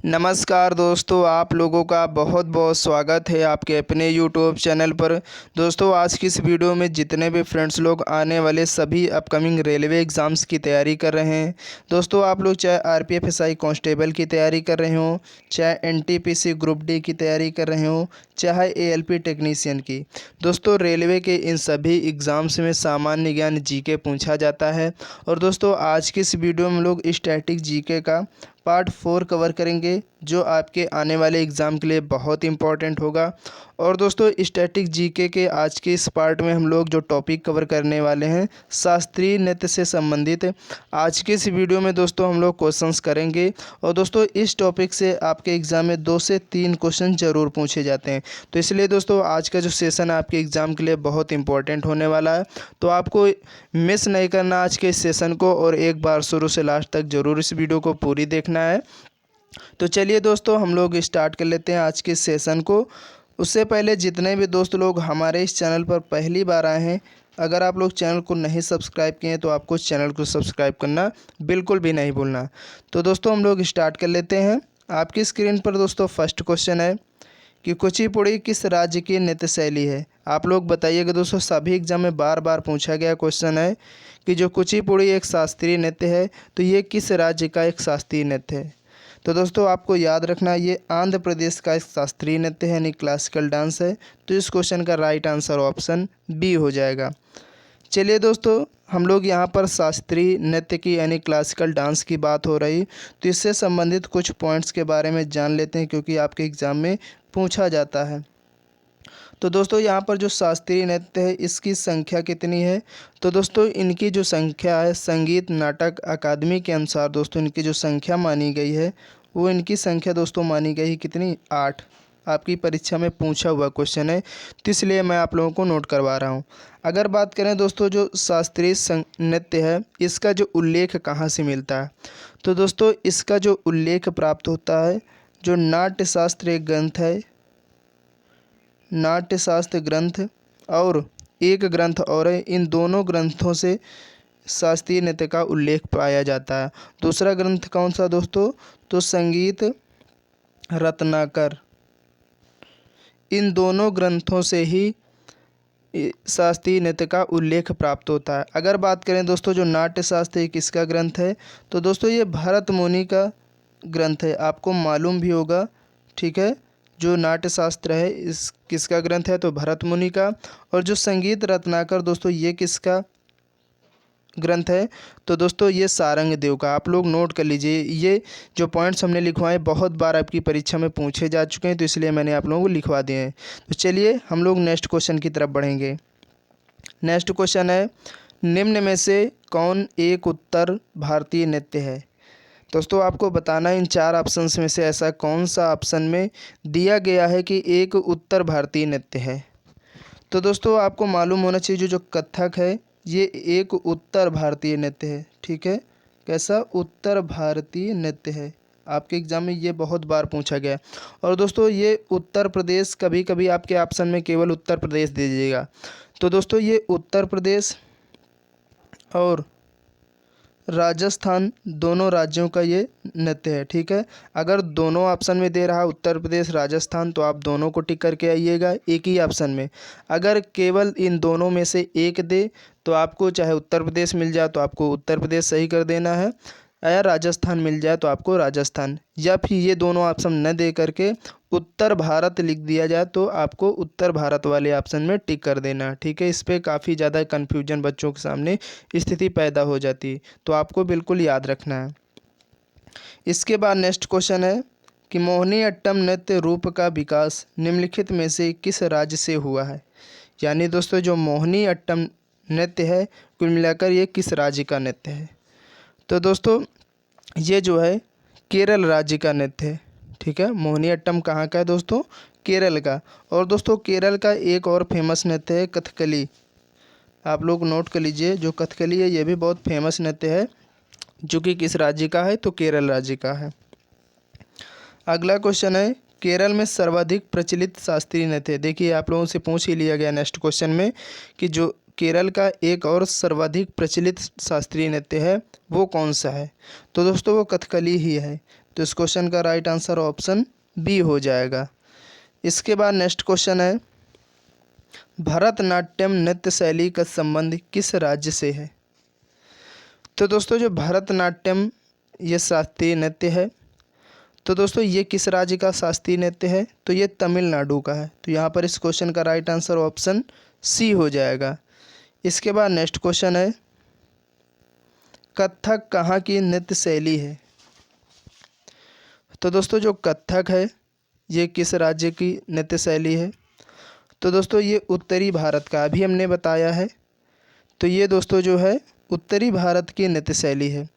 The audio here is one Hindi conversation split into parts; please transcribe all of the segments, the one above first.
नमस्कार दोस्तों, आप लोगों का बहुत बहुत स्वागत है आपके अपने यूट्यूब चैनल पर। दोस्तों, आज की इस वीडियो में जितने भी फ्रेंड्स लोग आने वाले सभी अपकमिंग रेलवे एग्ज़ाम्स की तैयारी कर रहे हैं। दोस्तों, आप लोग चाहे आरपीएफ एसआई कांस्टेबल की तैयारी कर रहे हो, चाहे एनटीपीसी ग्रुप डी की तैयारी कर रहे हो, चाहे एएलपी टेक्नीशियन की। दोस्तों, रेलवे के इन सभी एग्ज़ाम्स में सामान्य ज्ञान जीके पूछा जाता है। और दोस्तों, आज की इस वीडियो में हम लोग स्टैटिक जीके का पार्ट 4 कवर करेंगे, जो आपके आने वाले एग्ज़ाम के लिए बहुत इंपॉर्टेंट होगा। और दोस्तों, स्टैटिक जीके के आज के इस पार्ट में हम लोग जो टॉपिक कवर करने वाले हैं, शास्त्रीय नृत्य से संबंधित। आज के इस वीडियो में दोस्तों हम लोग क्वेश्चंस करेंगे। और दोस्तों, इस टॉपिक से आपके एग्ज़ाम में 2 से 3 क्वेश्चन ज़रूर पूछे जाते हैं। तो इसलिए दोस्तों, आज का जो सेशन है आपके एग्ज़ाम के लिए बहुत इंपॉर्टेंट होने वाला है। तो आपको मिस नहीं करना आज के इस सेशन को, और एक बार शुरू से लास्ट तक ज़रूर इस वीडियो को पूरी देखना है। तो चलिए दोस्तों, हम लोग स्टार्ट कर लेते हैं आज के सेशन को। उससे पहले जितने भी दोस्त लोग हमारे इस चैनल पर पहली बार आए हैं, अगर आप लोग चैनल को नहीं सब्सक्राइब किए हैं तो आपको इस चैनल को सब्सक्राइब करना बिल्कुल भी नहीं भूलना। तो दोस्तों, हम लोग स्टार्ट कर लेते हैं। आपकी स्क्रीन पर दोस्तों फर्स्ट क्वेश्चन है कि कुचिपुड़ी किस राज्य की नृत्य शैली है। आप लोग बताइएगा दोस्तों, सभी एग्जाम में बार बार पूछा गया क्वेश्चन है कि जो कुचिपुड़ी एक शास्त्रीय नृत्य है, तो ये किस राज्य का एक शास्त्रीय नृत्य है। तो दोस्तों, आपको याद रखना, ये आंध्र प्रदेश का एक शास्त्रीय नृत्य है, यानी क्लासिकल डांस है। तो इस क्वेश्चन का राइट आंसर ऑप्शन बी हो जाएगा। चलिए दोस्तों, हम लोग यहाँ पर शास्त्रीय नृत्य की यानी क्लासिकल डांस की बात हो रही, तो इससे संबंधित कुछ पॉइंट्स के बारे में जान लेते हैं, क्योंकि आपके एग्ज़ाम में पूछा जाता है। तो दोस्तों, यहाँ पर जो शास्त्रीय नृत्य है, इसकी संख्या कितनी है। तो दोस्तों, इनकी जो संख्या है, संगीत नाटक अकादमी के अनुसार दोस्तों इनकी जो संख्या मानी गई है, वो इनकी संख्या दोस्तों मानी गई है कितनी, 8। आपकी परीक्षा में पूछा हुआ क्वेश्चन है, तो इसलिए मैं आप लोगों को नोट करवा रहा हूँ। अगर बात करें दोस्तों, जो शास्त्रीय नृत्य है, इसका जो उल्लेख कहाँ से मिलता है। तो दोस्तों, इसका जो उल्लेख प्राप्त होता है, जो नाट्यशास्त्र एक ग्रंथ है, नाट्यशास्त्र ग्रंथ और एक ग्रंथ और है, इन दोनों ग्रंथों से शास्त्रीय नृत्य का उल्लेख पाया जाता है। दूसरा ग्रंथ कौन सा दोस्तों, तो संगीत रत्नाकर। इन दोनों ग्रंथों से ही शास्त्रीय नृत्य का उल्लेख प्राप्त होता है। अगर बात करें दोस्तों, जो नाट्यशास्त्र किसका ग्रंथ है, तो दोस्तों ये भरत मुनि का ग्रंथ है। आपको मालूम भी होगा, ठीक है। जो नाट्यशास्त्र है इस किसका ग्रंथ है, तो भरत मुनि का। और जो संगीत रत्नाकर दोस्तों, ये किसका ग्रंथ है, तो दोस्तों ये सारंग देव का। आप लोग नोट कर लीजिए, ये जो पॉइंट्स हमने लिखवाए बहुत बार आपकी परीक्षा में पूछे जा चुके हैं, तो इसलिए मैंने आप लोगों को लिखवा दिए हैं। तो चलिए हम लोग नेक्स्ट क्वेश्चन की तरफ बढ़ेंगे। नेक्स्ट क्वेश्चन है, निम्न में से कौन एक उत्तर भारतीय नृत्य है। दोस्तों, आपको बताना इन 4 ऑप्शंस में से ऐसा कौन सा ऑप्शन में दिया गया है कि एक उत्तर भारतीय नृत्य है। तो दोस्तों, आपको मालूम होना चाहिए, जो कथक है ये एक उत्तर भारतीय नृत्य है, ठीक है। कैसा, उत्तर भारतीय नृत्य है। आपके एग्जाम में ये बहुत बार पूछा गया है। और दोस्तों, ये उत्तर प्रदेश, कभी कभी आपके ऑप्शन में केवल उत्तर प्रदेश दे दीजिएगा। तो दोस्तों, ये उत्तर प्रदेश और राजस्थान दोनों राज्यों का ये नृत्य है, ठीक है। अगर दोनों ऑप्शन में दे रहा है उत्तर प्रदेश राजस्थान, तो आप दोनों को टिक करके आइएगा एक ही ऑप्शन में। अगर केवल इन दोनों में से एक दे, तो आपको चाहे उत्तर प्रदेश मिल जाए तो आपको उत्तर प्रदेश सही कर देना है, या राजस्थान मिल जाए तो आपको राजस्थान, या फिर ये दोनों ऑप्शन न दे करके उत्तर भारत लिख दिया जाए तो आपको उत्तर भारत वाले ऑप्शन में टिक कर देना, ठीक है। इस पर काफ़ी ज़्यादा कन्फ्यूजन बच्चों के सामने स्थिति पैदा हो जाती है, तो आपको बिल्कुल याद रखना है। इसके बाद नेक्स्ट क्वेश्चन है कि मोहिनी अट्टम नृत्य रूप का विकास निम्नलिखित में से किस राज्य से हुआ है। यानी दोस्तों, जो मोहिनी अट्टम नृत्य है, कुल मिलाकर ये किस राज्य का नृत्य है। तो दोस्तों, ये जो है केरल राज्य का नृत्य है, ठीक है। मोहिनी अट्टम कहाँ का है दोस्तों, केरल का। और दोस्तों, केरल का एक और फेमस नृत्य है कथकली। आप लोग नोट कर लीजिए, जो कथकली है ये भी बहुत फेमस नृत्य है, जो कि किस राज्य का है, तो केरल राज्य का है। अगला क्वेश्चन है, केरल में सर्वाधिक प्रचलित शास्त्रीय नृत्य। देखिए, आप लोगों से पूछ ही लिया गया नेक्स्ट क्वेश्चन में कि जो केरल का एक और सर्वाधिक प्रचलित शास्त्रीय नृत्य है वो कौन सा है। तो दोस्तों, वो कथकली ही है। तो इस क्वेश्चन का राइट आंसर ऑप्शन बी हो जाएगा। इसके बाद नेक्स्ट क्वेश्चन है, भरतनाट्यम नृत्य शैली का संबंध किस राज्य से है? तो दोस्तों जो भरतनाट्यम ये शास्त्रीय नृत्य है, तो दोस्तों ये किस राज्य का शास्त्रीय नृत्य है? तो ये तमिलनाडु का है। तो यहाँ पर इस क्वेश्चन का राइट आंसर ऑप्शन सी हो जाएगा। इसके बाद नेक्स्ट क्वेश्चन है, कथक कहाँ की नृत्य शैली है? तो दोस्तों जो कथक है ये किस राज्य की नृत्य शैली है? तो दोस्तों ये उत्तरी भारत का, अभी हमने बताया है। तो ये दोस्तों जो है उत्तरी भारत की नृत्य शैली है।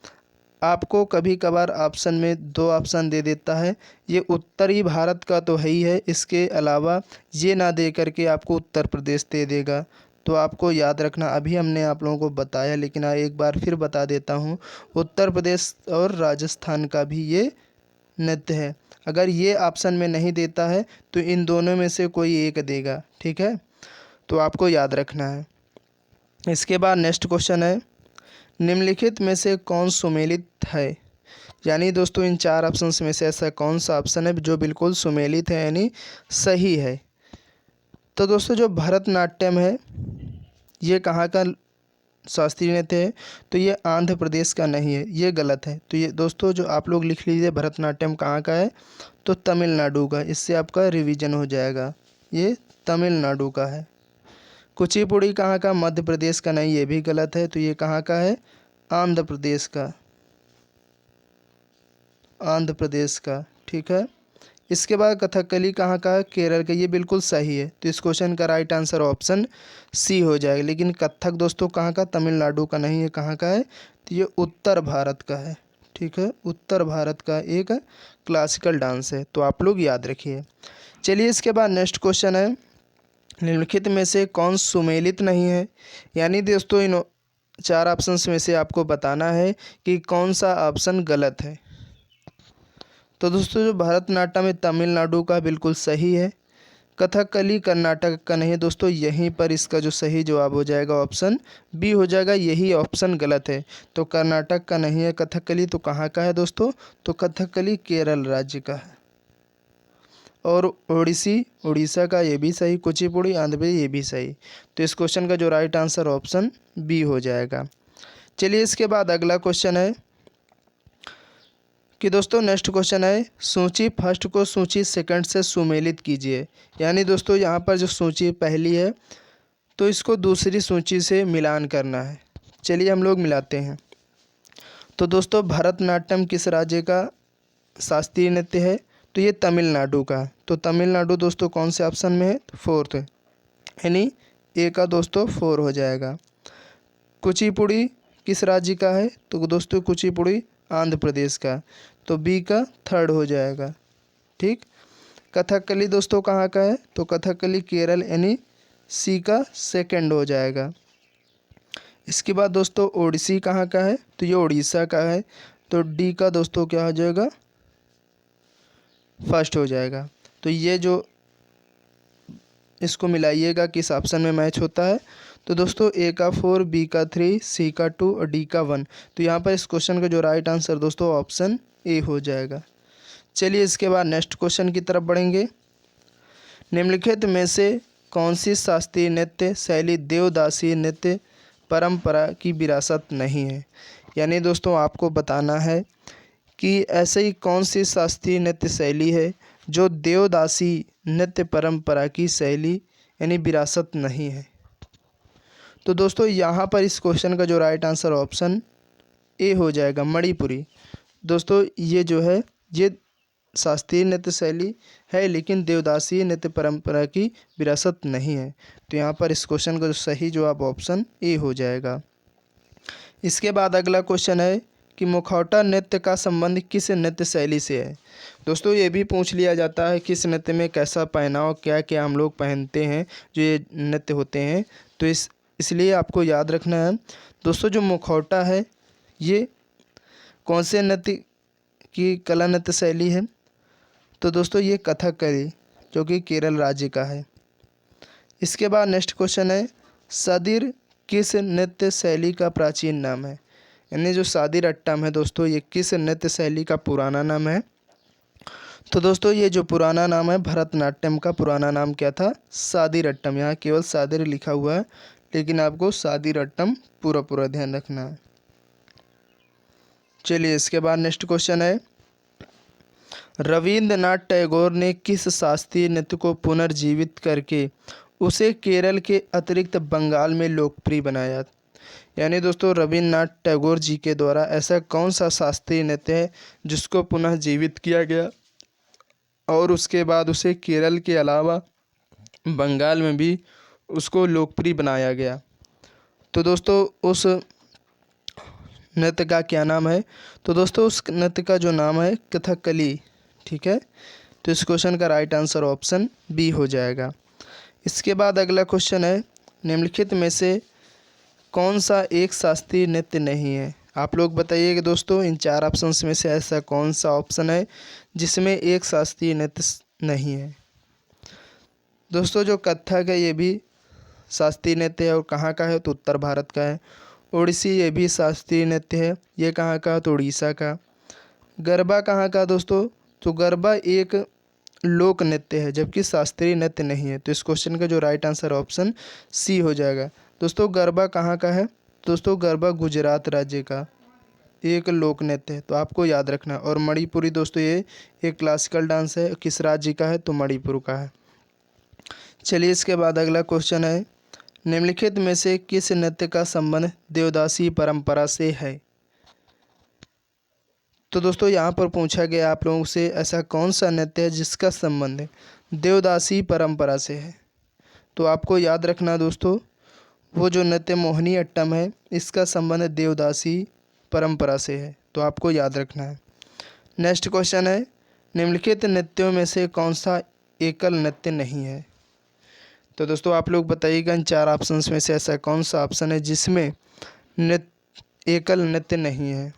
आपको कभी कभार ऑप्शन में 2 ऑप्शन दे देता है, ये उत्तरी भारत का तो है ही है, इसके अलावा ये ना दे करके आपको उत्तर प्रदेश दे देगा। तो आपको याद रखना, अभी हमने आप लोगों को बताया लेकिन एक बार फिर बता देता हूँ, उत्तर प्रदेश और राजस्थान का भी ये नृत्य है। अगर ये ऑप्शन में नहीं देता है तो इन दोनों में से कोई एक देगा, ठीक है, तो आपको याद रखना है। इसके बाद नेक्स्ट क्वेश्चन है, निम्नलिखित में से कौन सुमेलित है? यानी दोस्तों इन 4 ऑप्शंस में से ऐसा कौन सा ऑप्शन है जो बिल्कुल सुमेलित है यानी सही है? तो दोस्तों जो भरतनाट्यम है ये कहाँ का शास्त्रीय नृत्य है? तो ये आंध्र प्रदेश का नहीं है, ये गलत है। तो ये दोस्तों जो आप लोग लिख लीजिए, भरतनाट्यम कहाँ का है? तो तमिलनाडु का। इससे आपका रिवीजन हो जाएगा, ये तमिलनाडु का है। कुचिपुड़ी कहाँ का? मध्य प्रदेश का नहीं, ये भी गलत है। तो ये कहाँ का है? आंध्र प्रदेश का, आंध्र प्रदेश का, ठीक है। इसके बाद कथकली कहाँ का है? केरल का, ये बिल्कुल सही है। तो इस क्वेश्चन का राइट आंसर ऑप्शन सी हो जाएगा। लेकिन कथक दोस्तों कहाँ का? तमिलनाडु का नहीं है, कहाँ का है? तो ये उत्तर भारत का है, ठीक है, उत्तर भारत का एक क्लासिकल डांस है। तो आप लोग याद रखिए। चलिए इसके बाद नेक्स्ट क्वेश्चन है, निम्नलिखित में से कौन सुमेलित नहीं है? यानी दोस्तों इन 4 ऑप्शंस में से आपको बताना है कि कौन सा ऑप्शन गलत है। तो दोस्तों जो भरतनाट्यम है तमिलनाडु का बिल्कुल सही है। कथकली कर्नाटक का नहीं है दोस्तों, यहीं पर इसका जो सही जवाब हो जाएगा ऑप्शन बी हो जाएगा, यही ऑप्शन गलत है। तो कर्नाटक का नहीं है कथकली, तो कहाँ का है दोस्तों? तो कथकली केरल राज्य का है। और ओडिसी उड़ीसा का, ये भी सही। कुचिपुड़ी आंध्र प्रदेश, ये भी सही। तो इस क्वेश्चन का जो राइट आंसर ऑप्शन बी हो जाएगा। चलिए इसके बाद अगला क्वेश्चन है कि दोस्तों नेक्स्ट क्वेश्चन है, सूची फर्स्ट को सूची सेकंड से सुमेलित कीजिए। यानी दोस्तों यहाँ पर जो सूची पहली है तो इसको दूसरी सूची से मिलान करना है। चलिए हम लोग मिलाते हैं। तो दोस्तों भरतनाट्यम किस राज्य का शास्त्रीय नृत्य है? तो ये तमिलनाडु का। तो तमिलनाडु दोस्तों कौन से ऑप्शन में है? तो 4th है, यानी ए का दोस्तों 4 हो जाएगा। कुचिपुड़ी किस राज्य का है? तो दोस्तों कुचिपुड़ी आंध्र प्रदेश का, तो बी का 3rd हो जाएगा, ठीक। कथकली दोस्तों कहाँ का है? तो कथकली केरल, यानी सी का 2nd हो जाएगा। इसके बाद दोस्तों ओडिसी कहाँ का है? तो ये उड़ीसा का है, तो डी का दोस्तों क्या हो जाएगा? 1st हो जाएगा। तो ये जो इसको मिलाइएगा किस ऑप्शन में मैच होता है? तो दोस्तों ए का 4, बी का 3, सी का 2 और डी का 1। तो यहाँ पर इस क्वेश्चन का जो राइट आंसर दोस्तों ऑप्शन ए हो जाएगा। चलिए इसके बाद नेक्स्ट क्वेश्चन की तरफ बढ़ेंगे। निम्नलिखित में से कौन सी शास्त्रीय नृत्य शैली देवदासी नृत्य परंपरा की विरासत नहीं है? यानी दोस्तों आपको बताना है कि ऐसे ही कौन सी शास्त्रीय नृत्य शैली है जो देवदासी नृत्य परंपरा की शैली यानी विरासत नहीं है। तो दोस्तों यहाँ पर इस क्वेश्चन का जो राइट आंसर ऑप्शन ए हो जाएगा, मणिपुरी। दोस्तों ये जो है ये शास्त्रीय नृत्य शैली है लेकिन देवदासी नृत्य परंपरा की विरासत नहीं है। तो यहाँ पर इस क्वेश्चन का जो सही जवाब ऑप्शन ए हो जाएगा। इसके बाद अगला क्वेश्चन है कि मुखौटा नृत्य का संबंध किस नृत्य शैली से है? दोस्तों ये भी पूछ लिया जाता है किस नृत्य में कैसा पहनाव क्या क्या हम लोग पहनते हैं जो ये नृत्य होते हैं। तो इसलिए आपको याद रखना है दोस्तों जो मुखौटा है ये कौन से नृत्य की कला नृत्य शैली है? तो दोस्तों ये कथकली जो कि केरल राज्य का है। इसके बाद नेक्स्ट क्वेश्चन है, सदिर किस नृत्य शैली का प्राचीन नाम है? यानी जो सादिर अट्टम है दोस्तों ये किस नृत्य शैली का पुराना नाम है? तो दोस्तों ये जो पुराना नाम है भरतनाट्यम का पुराना नाम क्या था? सादीरट्टम। यहाँ केवल सादिर लिखा हुआ है, लेकिन आपको सादीरट्टम पूरा पूरा ध्यान रखना है। चलिए इसके बाद नेक्स्ट क्वेश्चन है, रविंद्रनाथ टैगोर ने किस शास्त्रीय नृत्य को पुनर्जीवित करके उसे केरल के अतिरिक्त बंगाल में लोकप्रिय बनाया? यानी दोस्तों रविंद्रनाथ टैगोर जी के द्वारा ऐसा कौन सा शास्त्रीय नृत्य है जिसको पुनः जीवित किया गया और उसके बाद उसे केरल के अलावा बंगाल में भी उसको लोकप्रिय बनाया गया? तो दोस्तों उस नृत्य का क्या नाम है? तो दोस्तों उस नृत्य का जो नाम है कथकली। ठीक है, तो इस क्वेश्चन का राइट आंसर ऑप्शन बी हो जाएगा। इसके बाद अगला क्वेश्चन है, निम्नलिखित में से कौन सा एक शास्त्रीय नृत्य नहीं है? आप लोग बताइएगा दोस्तों, इन चार ऑप्शंस में से ऐसा कौन सा ऑप्शन है जिसमें एक शास्त्रीय नृत्य नहीं है? दोस्तों जो कथक है ये भी शास्त्रीय नृत्य है और कहाँ का है? तो उत्तर भारत का है। ओडिसी ये भी शास्त्रीय नृत्य है, ये कहाँ का? तो उड़ीसा का। गरबा कहाँ का दोस्तों? तो गरबा एक लोक नृत्य है जबकि शास्त्रीय नृत्य नहीं है। तो इस क्वेश्चन का जो राइट आंसर ऑप्शन सी हो जाएगा। दोस्तों गरबा कहाँ का है? दोस्तों गरबा गुजरात राज्य का एक लोक नृत्य है, तो आपको याद रखना। और मणिपुरी दोस्तों ये एक क्लासिकल डांस है, किस राज्य का है? तो मणिपुर का है। चलिए इसके बाद अगला क्वेश्चन है, निम्नलिखित में से किस नृत्य का संबंध देवदासी परंपरा से है? तो दोस्तों यहाँ पर पूछा गया आप लोगों से ऐसा कौन सा नृत्य है जिसका संबंध देवदासी परंपरा से है? तो आपको याद रखना दोस्तों, वो जो नृत्य मोहिनी अट्टम है इसका संबंध देवदासी परंपरा से है, तो आपको याद रखना है। नेक्स्ट क्वेश्चन है, निम्नलिखित नृत्यों में से कौन सा एकल नृत्य नहीं है? तो दोस्तों आप लोग बताइएगा इन चार ऑप्शंस में से ऐसा कौन सा ऑप्शन है जिसमें एकल नृत्य नहीं है?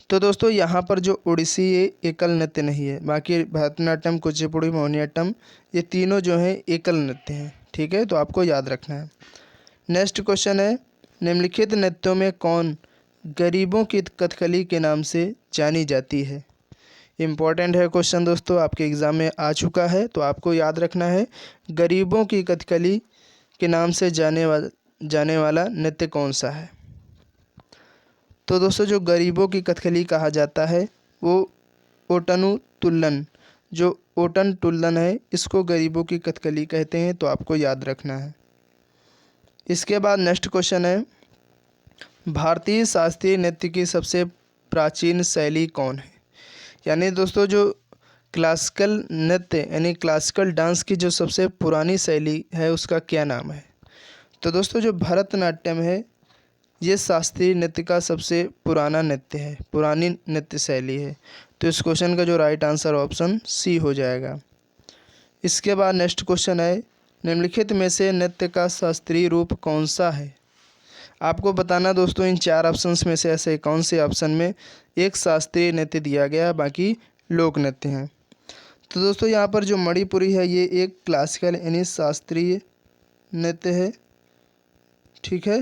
तो दोस्तों यहाँ पर जो ओडिसी ये एकल नृत्य नहीं है, बाकी भरतनाट्यम, कुचिपुड़ी, मोहिनीअट्टम ये तीनों जो हैं एकल नृत्य हैं। ठीक है, तो आपको याद रखना है। नेक्स्ट क्वेश्चन है, निम्नलिखित नृत्यों में कौन गरीबों की कथकली के नाम से जानी जाती है? इम्पॉर्टेंट है क्वेश्चन दोस्तों, आपके एग्ज़ाम में आ चुका है, तो आपको याद रखना है गरीबों की कथकली के नाम से जाने वाला नृत्य कौन सा है? तो दोस्तों जो गरीबों की कथकली कहा जाता है वो ओटनु तुल्लन, जो ओटन टुल्लन है इसको गरीबों की कथकली कहते हैं, तो आपको याद रखना है। इसके बाद नेक्स्ट क्वेश्चन है, भारतीय शास्त्रीय नृत्य की सबसे प्राचीन शैली कौन है? यानी दोस्तों जो क्लासिकल नृत्य यानी क्लासिकल डांस की जो सबसे पुरानी शैली है उसका क्या नाम है? तो दोस्तों जो भरतनाट्यम है ये शास्त्रीय नृत्य का सबसे पुराना नृत्य है, पुरानी नृत्य शैली है, तो इस क्वेश्चन का जो राइट आंसर ऑप्शन सी हो जाएगा। इसके बाद नेक्स्ट क्वेश्चन है, निम्नलिखित में से नृत्य का शास्त्रीय रूप कौन सा है? आपको बताना दोस्तों इन चार ऑप्शंस में से ऐसे कौन से ऑप्शन में एक शास्त्रीय नृत्य दिया गया बाकी लोक नृत्य हैं? तो दोस्तों यहाँ पर जो मणिपुरी है ये एक क्लासिकल यानी शास्त्रीय नृत्य है। ठीक है,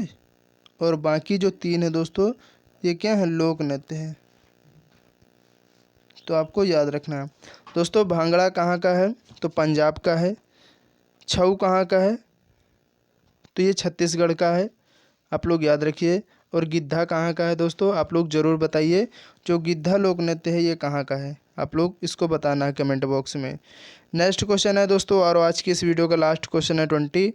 और बाकी जो तीन है दोस्तों ये क्या है? लोक नृत्य है, तो आपको याद रखना है। दोस्तों भांगड़ा कहाँ का है? तो पंजाब का है। छऊ कहाँ का है? तो ये छत्तीसगढ़ का है, आप लोग याद रखिए। और गिद्धा कहाँ का है दोस्तों? आप लोग ज़रूर बताइए जो गिद्धा लोक नृत्य है ये कहाँ का है, आप लोग इसको बताना है कमेंट बॉक्स में। नेक्स्ट क्वेश्चन है दोस्तों, और आज की इस वीडियो का लास्ट क्वेश्चन है 20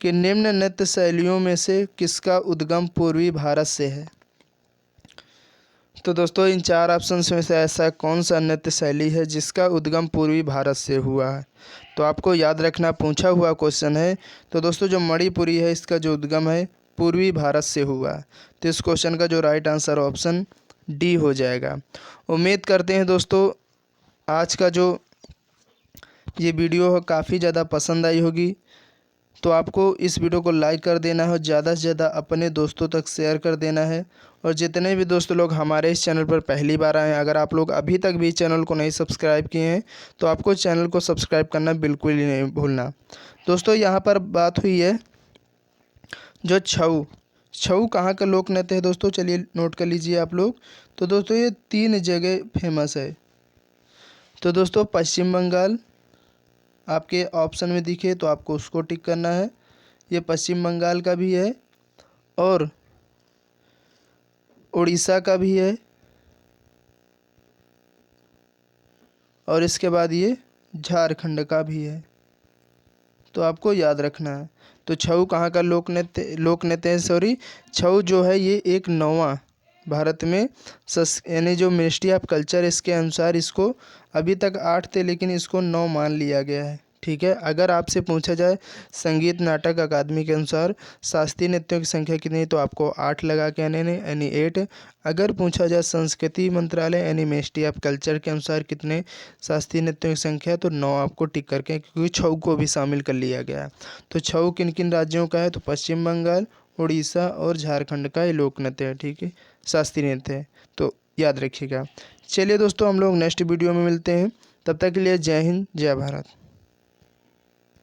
कि निम्न नृत्य शैलियों में से किसका उद्गम पूर्वी भारत से है? तो दोस्तों इन चार ऑप्शंस में से ऐसा कौन सा नृत्य शैली है जिसका उद्गम पूर्वी भारत से हुआ है? तो आपको याद रखना, पूछा हुआ क्वेश्चन है। तो दोस्तों जो मणिपुरी है इसका जो उद्गम है पूर्वी भारत से हुआ है, तो इस क्वेश्चन का जो राइट आंसर ऑप्शन डी हो जाएगा। उम्मीद करते हैं दोस्तों आज का जो ये वीडियो है काफ़ी ज़्यादा पसंद आई होगी, तो आपको इस वीडियो को लाइक कर देना है और ज़्यादा से ज़्यादा अपने दोस्तों तक शेयर कर देना है। और जितने भी दोस्त लोग हमारे इस चैनल पर पहली बार आए हैं, अगर आप लोग अभी तक भी चैनल को नहीं सब्सक्राइब किए हैं तो आपको चैनल को सब्सक्राइब करना बिल्कुल ही नहीं भूलना। दोस्तों यहाँ पर बात हुई है जो छऊ कहाँ का लोक नृत्य है दोस्तों, चलिए नोट कर लीजिए आप लोग। तो दोस्तों ये 3 जगह फेमस है, तो दोस्तों पश्चिम बंगाल आपके ऑप्शन में दिखे तो आपको उसको टिक करना है। ये पश्चिम बंगाल का भी है और उड़ीसा का भी है और इसके बाद ये झारखंड का भी है, तो आपको याद रखना है। तो छऊ कहाँ का लोक नृत्य है, सॉरी, छऊ जो है ये एक नौवां भारत में यानी जो मिनिस्ट्री ऑफ कल्चर इसके अनुसार इसको अभी तक 8 थे लेकिन इसको 9 मान लिया गया है। ठीक है, अगर आपसे पूछा जाए संगीत नाटक अकादमी के अनुसार शास्त्रीय नृत्यों की संख्या कितनी है तो आपको 8 लगा के आने ने यानी 8। अगर पूछा जाए संस्कृति मंत्रालय यानी मिनिस्ट्री ऑफ कल्चर के अनुसार कितने शास्त्रीय नृत्यों की संख्या तो 9 आपको टिक करके, क्योंकि छऊ को भी शामिल कर लिया गया है। तो छऊ किन किन राज्यों का है तो पश्चिम बंगाल, उड़ीसा और झारखंड का ये लोक नृत्य है। ठीक है, शास्त्रीय नृत्य है, तो याद रखिएगा। चलिए दोस्तों हम लोग नेक्स्ट वीडियो में मिलते हैं, तब तक के लिए जय हिंद जय भारत।